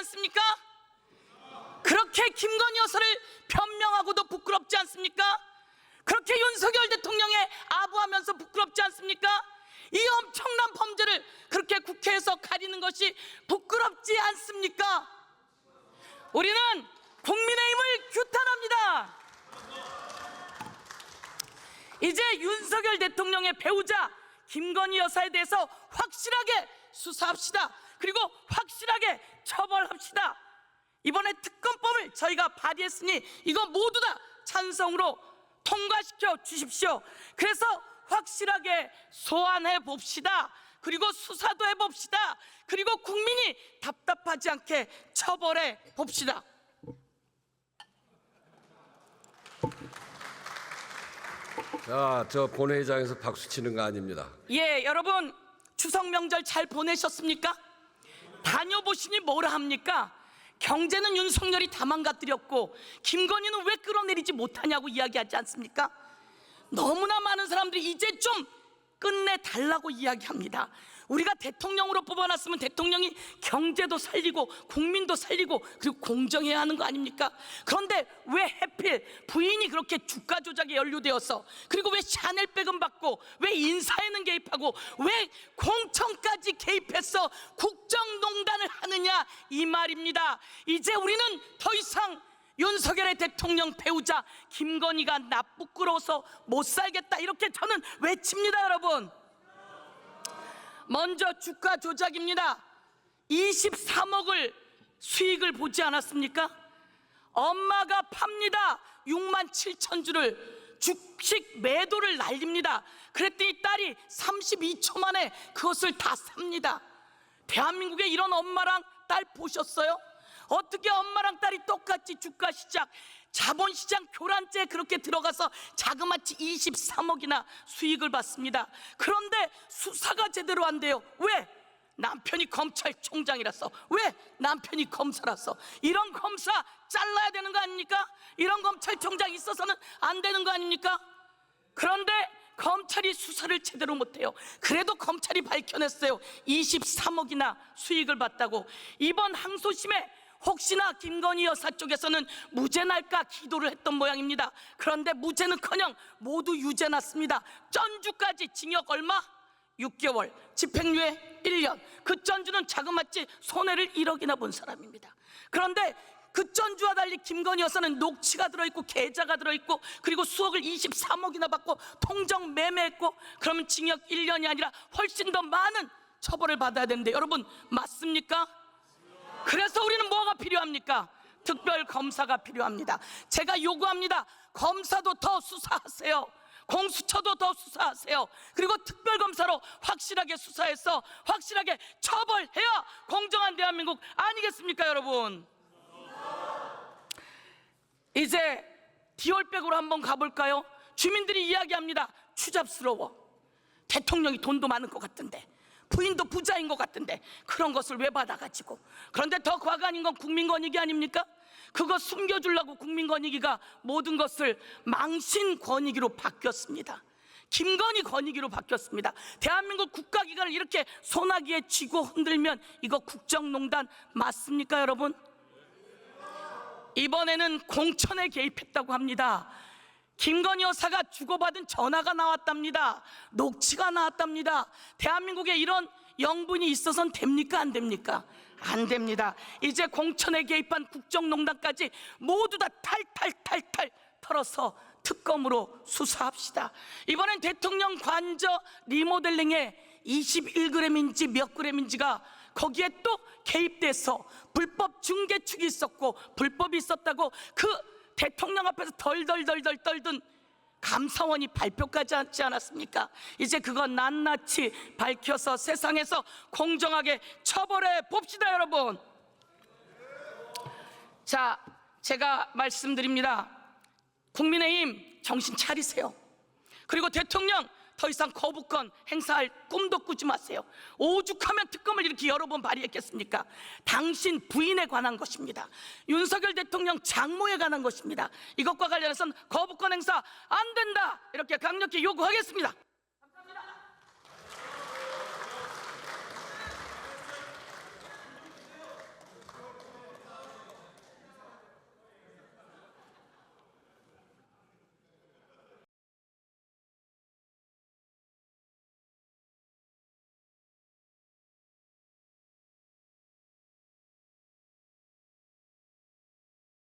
않습니까? 그렇게 김건희 여사를 변명하고도 부끄럽지 않습니까? 그렇게 윤석열 대통령에 아부하면서 부끄럽지 않습니까? 이 엄청난 범죄를 그렇게 국회에서 가리는 것이 부끄럽지 않습니까? 우리는 국민의힘을 규탄합니다. 이제 윤석열 대통령의 배우자 김건희 여사에 대해서 확실하게 수사합시다. 그리고 확실하게 처벌합시다. 이번에 특검법을 저희가 발의했으니 이거 모두 다 찬성으로 통과시켜 주십시오. 그래서 확실하게 소환해 봅시다. 그리고 수사도 해봅시다. 그리고 국민이 답답하지 않게 처벌해 봅시다. 자, 저 본회의장에서 박수 치는 거 아닙니다. 예, 여러분 추석 명절 잘 보내셨습니까? 다녀보시니 뭐라 합니까? 경제는 윤석열이 다 망가뜨렸고 김건희는 왜 끌어내리지 못하냐고 이야기하지 않습니까? 너무나 많은 사람들이 이제 좀 끝내달라고 이야기합니다. 우리가 대통령으로 뽑아놨으면 대통령이 경제도 살리고 국민도 살리고 그리고 공정해야 하는 거 아닙니까? 그런데 왜 하필 부인이 그렇게 주가 조작에 연루되어서, 그리고 왜 샤넬백은 받고, 왜 인사에는 개입하고, 왜 공천까지 개입해서 국정농단을 하느냐 이 말입니다. 이제 우리는 더 이상 윤석열의 대통령 배우자 김건희가 나 부끄러워서 못 살겠다 이렇게 저는 외칩니다. 여러분, 먼저 주가 조작입니다. 23억을 수익을 보지 않았습니까? 엄마가 팝니다. 6만 7천 주를 주식 매도를 날립니다. 그랬더니 딸이 32초 만에 그것을 다 삽니다. 대한민국에 이런 엄마랑 딸 보셨어요? 어떻게 엄마랑 딸이 똑같이 주가 시장, 자본시장 교란죄에 그렇게 들어가서 자그마치 23억이나 수익을 받습니다. 그런데 수사가 제대로 안 돼요. 왜? 남편이 검찰총장이라서, 왜? 남편이 검사라서. 이런 검사 잘라야 되는 거 아닙니까? 이런 검찰총장 있어서는 안 되는 거 아닙니까? 그런데 검찰이 수사를 제대로 못해요. 그래도 검찰이 밝혀냈어요. 23억이나 수익을 봤다고. 이번 항소심에 혹시나 김건희 여사 쪽에서는 무죄 날까 기도를 했던 모양입니다. 그런데 무죄는커녕 모두 유죄 났습니다. 전주까지 징역 얼마? 6개월, 집행유예 1년. 그 전주는 자그마치 손해를 1억이나 본 사람입니다. 그런데 그 전주와 달리 김건희 여사는 녹취가 들어있고 계좌가 들어있고 그리고 수억을 23억이나 받고 통정 매매했고, 그러면 징역 1년이 아니라 훨씬 더 많은 처벌을 받아야 되는데 여러분 맞습니까? 그래서 우리는 뭐가 필요합니까? 특별검사가 필요합니다. 제가 요구합니다. 검사도 더 수사하세요. 공수처도 더 수사하세요. 그리고 특별검사로 확실하게 수사해서 확실하게 처벌해야 공정한 대한민국 아니겠습니까 여러분? 이제 디올백으로 한번 가볼까요? 주민들이 이야기합니다. 추잡스러워. 대통령이 돈도 많은 것 같던데, 부인도 부자인 것 같은데 그런 것을 왜 받아가지고. 그런데 더 과간인 건 국민권익위 아닙니까? 그거 숨겨주려고 국민권익위가 모든 것을 망신권익위로 바뀌었습니다. 김건희 권익위로 바뀌었습니다. 대한민국 국가기관을 이렇게 소나기에 쥐고 흔들면 이거 국정농단 맞습니까 여러분? 이번에는 공천에 개입했다고 합니다. 김건희 여사가 주고받은 전화가 나왔답니다. 녹취가 나왔답니다. 대한민국에 이런 영분이 있어서는 됩니까 안 됩니까? 안 됩니다. 이제 공천에 개입한 국정농단까지 모두 다 탈탈 털어서 특검으로 수사합시다. 이번엔 대통령 관저 리모델링에 21g인지 몇 g인지가 거기에 또 개입돼서 불법 중개축이 있었고 불법이 있었다고 그 대통령 앞에서 덜덜 떨던 감사원이 발표까지 하지 않았습니까? 이제 그건 낱낱이 밝혀서 세상에서 공정하게 처벌해 봅시다 여러분. 자, 제가 말씀드립니다. 국민의힘 정신 차리세요. 그리고 대통령 더 이상 거부권 행사할 꿈도 꾸지 마세요. 오죽하면 특검을 이렇게 여러 번 발의했겠습니까? 당신 부인에 관한 것입니다. 윤석열 대통령 장모에 관한 것입니다. 이것과 관련해서는 거부권 행사 안 된다 이렇게 강력히 요구하겠습니다.